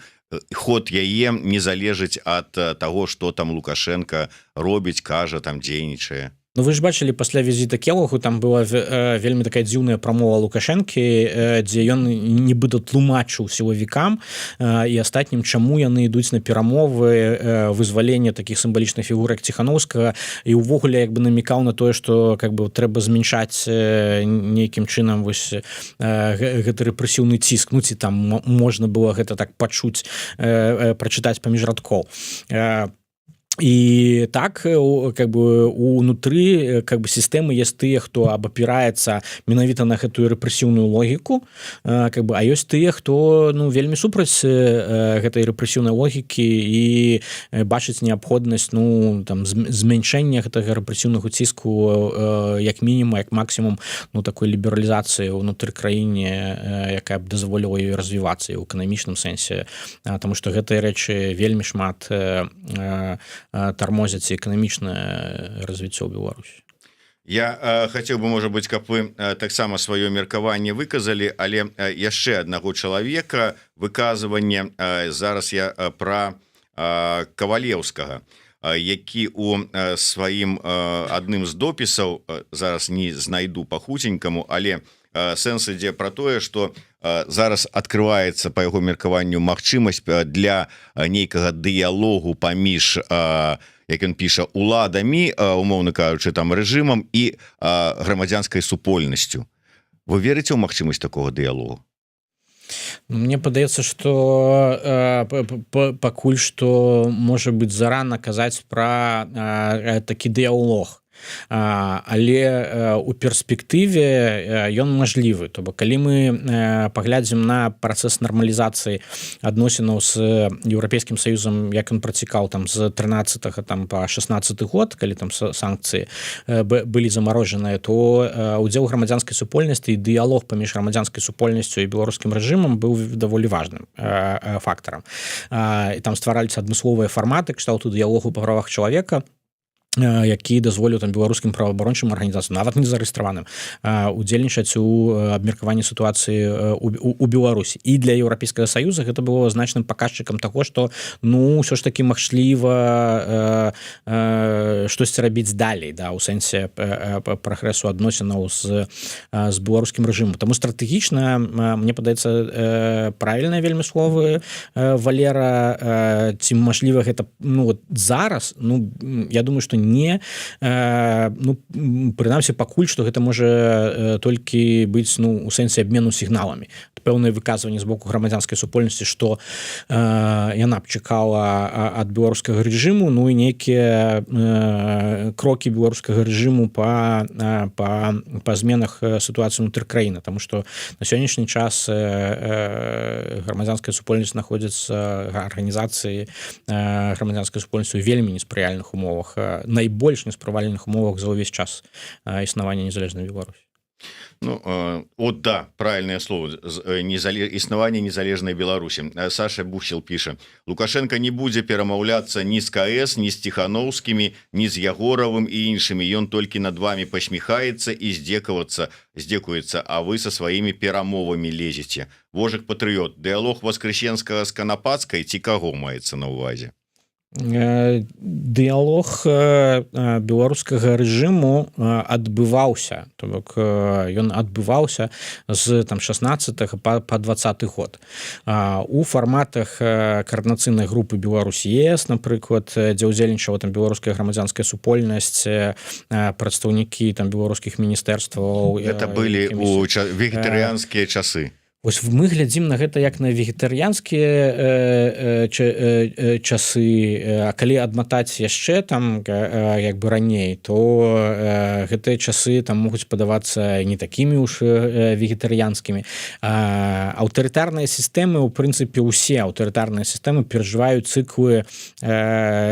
[SPEAKER 1] ход яе не залежыць ад таго, што там Лукашенко робіць, кажа, там дзейнічае.
[SPEAKER 2] Ну, вы ж бачылі пасля візіта Келаху, там была вельмі такая дзіўная прамова Лукашэнкі, дзе ён нібыта тлумачыў сілавікам і астатнім, чаму яны ідуць на перамовы вызвалення такіх сімвалічных фігур, як Ціханаўскага, і ўвогуле як бы намікаў на тое, што как бы трэба змяншаць нейкім чынам вось гэты рэпрэсіўны ціск. Ну, ці там можна было гэта так пачуць, прачытаць паміж радкоў. І так как бы унутры как бы сістэмы ёсць тыя, хто абапіраецца менавіта на гэтую рэпрэсіўную логіку, как бы, а ёсць тыя, хто, ну, вельмі супраць гэтай рэпрэсіўнай логікі і бачыць неабходнасць, ну, там змяншэння гэтага рэпрэсіўнага ціску як мінімум, як максімум, ну, такой лібералізацыі ўнутры краіне, якая б дазволіла ёй развівацца ў эканамічным сэнсе, таму што гэтыя рэчы вельмі шмат тармозяць эканамічнае развіццё ў Беларусі.
[SPEAKER 1] Я хацеў бы, можа быць, каб вы таксама сваё меркаванне выказалі, але яшчэ аднаго чалавека выказванне. Зараз я пра Кавалеўскага, які у сваім адным з допісаў, зараз не знайду па-хуценькаму, але сэнс ідзе пра тое, што зараз адкрываецца па яго меркаванню магчымасць для нейкага дыялогу паміж, як ён піша, уладамі, умоўна кажучы, там рэжымам і грамадзянскай супольнасцю. Вы верыце ў магчымасць такога дыялогу?
[SPEAKER 2] Мне падаецца, што пакуль што можа быць зарана казаць пра такі дыялог. Але у перспектыве ён мажлівы. То бок, калі мы паглядзім на працэс нармалізацыі адносінаў з Еўрапейскім Саюзам, як ён працякаў там з 13-го там па 16-й год, калі там санкцыі былі замарожаныя, то удзел грамадзянскай супольнасці і дыялог паміж грамадзянскай супольнасцю і беларускім рэжымам быў даволі важным фактарам. І там ствараліся адмысловыя фарматы кшталту дыялогу па правах чалавека, які дазволіў там беларускім праваабарончым арганізацыям, нават не зарэгістраваным, удзельнічаць у абмеркаванні сітуацыі у Беларусі. І для Еўрапейскага Саюза гэта было значным паказчыкам таго, што, ну, ўсё ж такі магчыма штосьці рабіць далей, да, у сэнсе прагрэсу адносінаў з беларускім рэжымам. Таму стратэгічна, мне падаецца, правільныя вельмі словы Валера, ці мажліва гэта, ну, зараз, ну, я думаю, што не ну прынамсі пакуль што гэта можа толькі быць ну у сэнсе абмену сігналамі, пэўнае выказванне з боку грамадзянскай супольнасці, што яна б чакала ад беларускага рэжыму, ну і нейкія крокі беларускага рэжыму па зменах сітуацыі ўнутры краіны, таму што на сённяшні час грамадзянская супольнасць знаходзіцца арганізацыі грамадзянскай супольнасці ў вельмі неспрыяльных умовах, найбольш неспрыяльных умовах за ўвесь час існавання незалежнай Беларусі.
[SPEAKER 1] Ну, вот да, правильное слово, існаванне незалежнай Беларусі. Саша Бухчел піша: Лукашенко не будзе перамаўляцца ні з КС, ні з Тихановскімі, ні з Ягоравым і іншымі. Ён толькі над вами пасміхаецца і здзекуецца, а вы са сваімі перамовамі лезеце. Вожык патрыёт, дыялог Воскресенскага з Канапацкай ці каго маецца на ўвазе? Дыялог
[SPEAKER 2] беларускага рэжыму адбываўся, то бок ён адбываўся з там 16 па 20 год у фарматах каардынацыйнай групы Беларусь-ЕС, напрыклад, дзе ўдзельнічала там беларуская грамадзянская супольнасць, прадстаўнікі там беларускіх міністэрстваў.
[SPEAKER 1] Гэта былі у вегетарыянскія часы.
[SPEAKER 2] Вось мы глядзім на гэта як на вегетарыянскія часы, а калі адматаць яшчэ там як бы раней, то гэтыя часы там могуць падавацца не такімі уж вегетарыянскімі. Аўтарытарныя сістэмы, у прынцыпе усе аўтарытарныя сістэмы перажываюць цыклы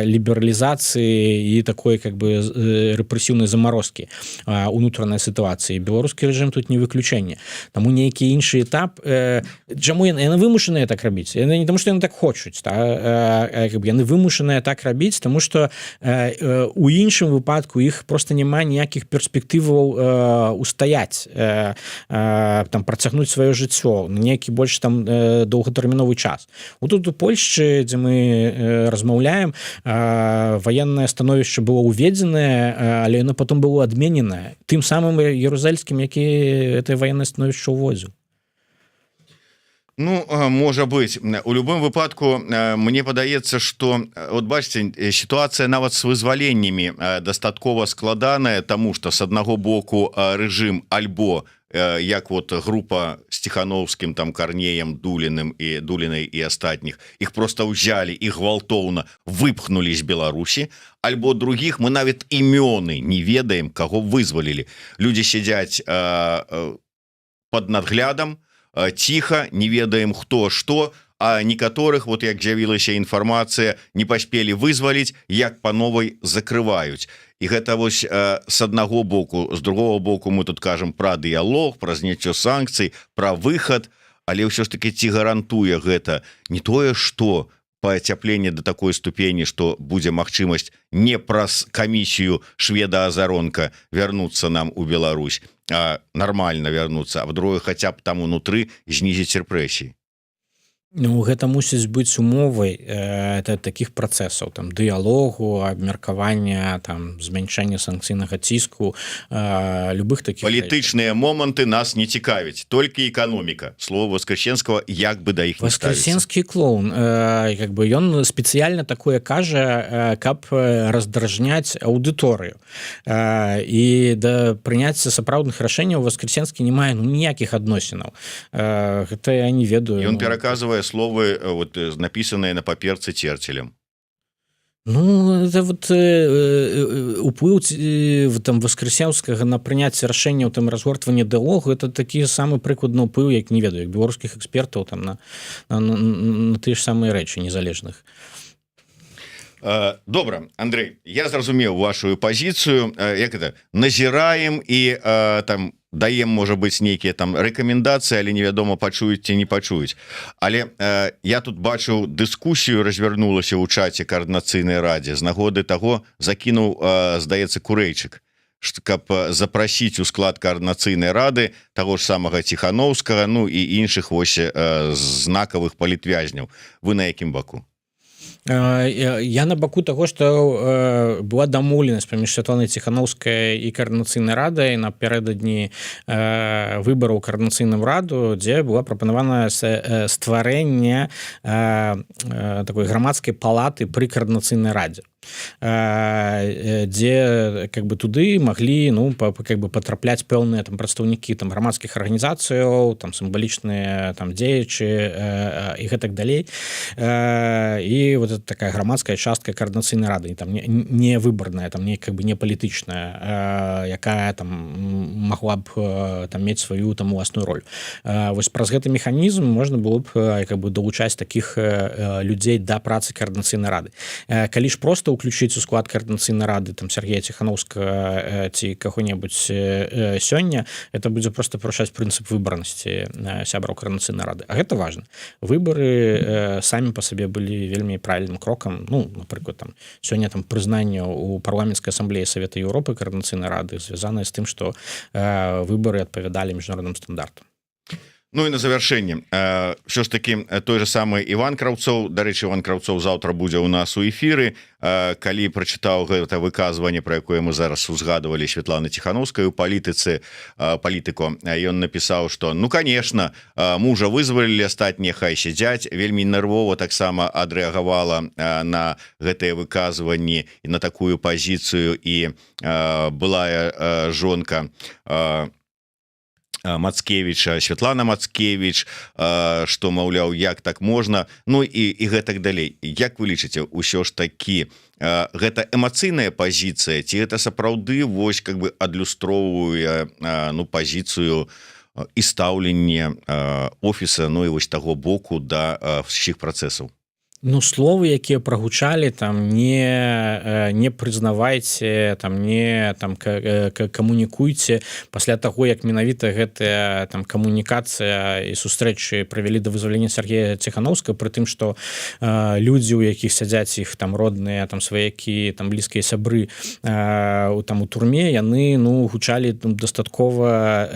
[SPEAKER 2] лібералізацыі і такой как бы рэпрэсіўнай замарозкі унутранай сітуацыі. Беларускі рэжым тут не выключэнне. Таму нейкі іншы этап. Чаму яны вымушаныя так рабіць? Не таму, што яны так хочуць, яны вымушаныя так рабіць, таму што у іншым выпадку іх проста няма ніякіх перспектываў устаяць, там працягнуць сваё жыццё на нейкі больш там доўгатэрміновы час. Тут у Польшчы, дзе мы размаўляем, ваеннае становішча было ўведзенае, але яно потом было адмененае тым самым Ярузельскім, які гэтае ваеннае становішча ўводзіў.
[SPEAKER 1] Ну, можа быць. У любым выпадку мне падаецца, што вот бачыце, сітуацыя нават з вызваленнямі дастаткова складаная, таму што з аднаго боку рэжым альбо як вот група з Тихановскім, там Карнеем, Дулінай і астатніх, іх просто ўзялі і гвалтоўна выпхнулі з Беларусі, альбо другіх мы нават імёны не ведаем, каго вызвалілі. Людзі сядзяць пад надглядам, ціха, не ведаем хто што, а некаторых, вот як з'явілася інфармацыя, не паспелі вызваліць, як па новай закрываюць. І гэта вось з аднаго боку, з другого боку мы тут кажам пра дыялог, пра зняццё санкцый, пра выхад, але ўсё ж таки ці гарантуе гэта не тое, што пацяпленне да такой ступені, што будзе магчымасць не праз камісію шведа-азаронка вярнуцца нам у Беларусь, а нармальна вярнуцца, а па-другое, хаця б там унутры знізіць рэпрэсіі.
[SPEAKER 2] Ну, гэта мусіць быць умовай такіх працэсаў, там дыялогу, абмеркавання, там змяншэння санкцыйнага ціску, любых такіх
[SPEAKER 1] палітычныя моманты нас не цікавяць, толькі эканоміка. Слово Воскресенского як бы да іх не ставіцца.
[SPEAKER 2] Воскресенскі клоун, як бы ён спецыяльна такое кажа, каб раздражняць аўдыторыю. І да прыняцця сапраўдных рашэнняў Воскресенскі не мае ніякіх адносінаў. Гэта я не ведаю.
[SPEAKER 1] Ён пераказвае словы, вот, написанные на паперцы Церцелем.
[SPEAKER 2] Ну, это вот уплыў там Воскресенскага на прыняцце рашэнняў, там разгортванне дыялогу, это такі самы прыкладны ўплыў, як не ведаю, як беларускіх экспертаў там на тыя ж самыя рэчы незалежных.
[SPEAKER 1] Добра, Андрей, я зразумеў вашу пазіцыю, як это назіраем і там даем, можа быць, нейкія там рэкамендацыі, але невядома, пачуюць ці не пачуюць. Але я тут бачыў, дыскусію развярнулася ў чаце каардынацыйнай радзе, з нагоды таго закінуў, здаецца, Курэйчык, каб запрасіць у склад каардынацыйнай рады таго ж самага Тихановскага, ну і іншых вось знакавых палітвязняў. Вы на якім баку?
[SPEAKER 2] Я на баку таго, што была дамоўленасць паміж Святланай Ціханаўскай і каардынацыйнай радай напярэдадні выбараў каардынацыйную раду, дзе была прапанавана стварэнне такой грамадскай палаты пры каардынацыйнай радзе. дзе как бы туды маглі как бы патрапляць пэўныя там прадстаўнікі там грамадскіх арганізацыяў, там сімвалічныя там дзеячы і гэтак далей. І вот это такая грамадская частка каардынацыйнай рады, там не выбарная, там не как бы не палітычная, якая там магла б там мець сваю там уласную роль. Вось праз гэты механізм можна было б как бы далучаць такіх людзей да працы каардынацыйнай рады. Калі ж просто уключыць у склад каардынацыйнай рады там Сергея Ціханаўскага ці каго-небудзь сёння, это будзе просто парушаць прынцып выбарнасці сябраў каардынацыйнай рады. А гэта важна. Выбары самі па сабе былі вельмі правільным крокам. Ну, напрыклад, там сёння там прызнанне ў парламенцкай асамблеі Савета Еўропы каардынацыйнай рады звязанае з тым, што выбары адпавядалі міжнародным стандартам.
[SPEAKER 1] Ну і на завяршэнне ўсё ж таки той же самы Іван Краўцоў, дарэчы, Іван Краўцоў заўтра будзе ў нас у эфіры. Калі прачытаў гэта выказванне, пра якое мы зараз узгадывалі Святланы Ціханаўскай у палітыку, ён напісаў, што ну конечно, мужа вызвалілі, астатнія хай сядзяць. Вельмі нервова таксама адрэагавала на гэтыя выказванні і на такую пазіцыю і былая жонка Мацкевіча, Святлана Мацкевіч, што, маўляў, як так можна, ну і гэтак далей. Як вы лічыце, ўсё ж такі гэта эмацыйная пазіцыя, ці гэта сапраўды вось как бы адлюстроўвае ну пазіцыю і стаўленне офіса, ну і вось таго боку да ўсіх працэсаў?
[SPEAKER 2] Ну, словы, якія прагучалі, там не прызнавайце, там не там камунікуйце. Пасля таго, як менавіта гэтая там камунікацыя і сустрэчы прывялі да вызвалення Сергея Ціханаўскага, пры тым, што людзі, у якіх сядзяць іх там родныя, там сваякі, там блізкія сябры там у турме, яны ну гучалі дастаткова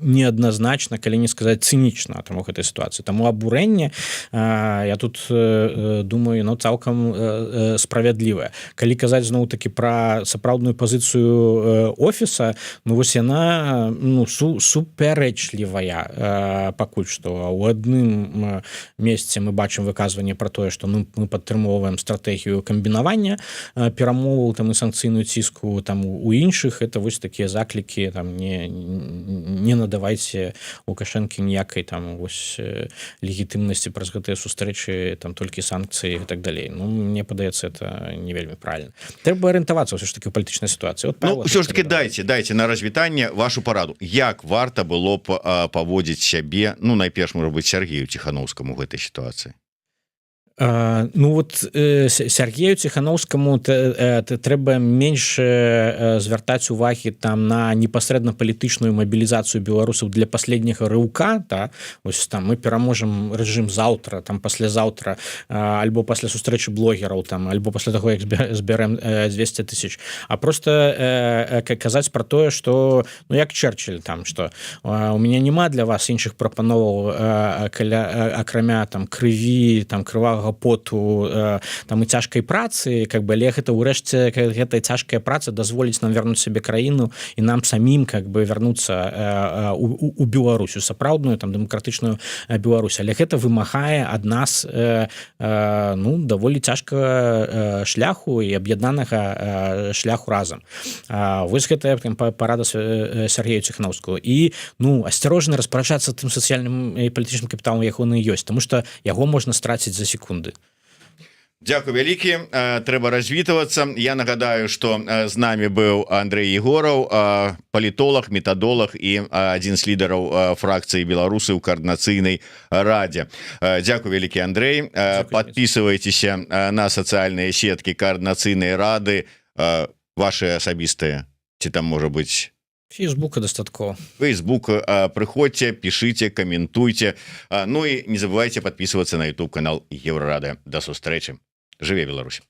[SPEAKER 2] неадназначна, калі не сказаць цынічна там у гэтай сітуацыі. Таму абурэнне я тут думаю, ну цалкам справядлівая. Калі казаць зноў-такі пра сапраўдную пазіцыю офіса, ну вось яна ну супярэчлівая пакуль што. У адным месцы мы бачым выказванне пра тое, што ну, мы падтрымоўваем стратэгію камбінавання перамоваў там і санкцыйную ціску, там у іншых это вось такія заклікі там не надавайце Лукашэнкі ніякай там вось легітымнасці праз гэтыя сустрэчы, там толькі санкцыі і так далей. Ну, мне падаецца, это не вельмі правильно. Трэба арыентавацца ўсё ж таки ў палітычнай сітуацыі. Вот,
[SPEAKER 1] ну, ўсё ж таки дайце на развітанне вашу параду. Як варта было б паводзіць сябе, ну, найперш, можа быць, Сергею Ціханаўскаму ў гэтай сітуацыі?
[SPEAKER 2] Ну вот Сергею Ціханаўскаму трэба менш звяртаць увагі там на непасрэдна палітычную мабілізацыю беларусаў для паследняга рыўка, та ось там мы пераможам рэжым заўтра, там паслязаўтра, альбо пасля сустрэчы блогераў, там альбо пасля таго, як збярэм 200 000, а просто казаць пра тое, што ну як Чэрчыль там, што у мяне няма для вас іншых прапановаў акрамя там крыві, там крывага поту там і цяжкай працы, как бы, але гэта ўрэшце гэтая цяжкая праца дазволіць нам вярнуць сабе краіну і нам самім как бы вярнуцца у Беларусь, у сапраўдную там дэмакратычную Беларусь, але гэта вымагае ад нас ну даволі цяжкага шляху і аб'яднанага шляху разам. Вось гэта парада Сергею Ціханаўскаму. І ну асцярожна распараджацца тым сацыяльным і палітычным капіталам, ягоны ёсць, тому што яго можна страціць за секунды.
[SPEAKER 1] Дзякуй вялікі, трэба развітвацца. Я нагадаю, што з намі быў Андрэй Егораў, палітолог, метадолог і адзін з лідараў фракцыі беларусы ў каардынацыйнай радзе. Дзякуй вялікі, Андрэй. Подписывайтеся на сацыяльныя сеткі каардынацыйнай рады, ваши асабістыя, ці там можа быць
[SPEAKER 2] Фейсбука дастаткова.
[SPEAKER 1] Фейсбук, прыходзьце, пішыце, каментуйце. Ну і не забывайте подписываться на YouTube канал Еврорады. До сустрэчы. Жыве Беларусь.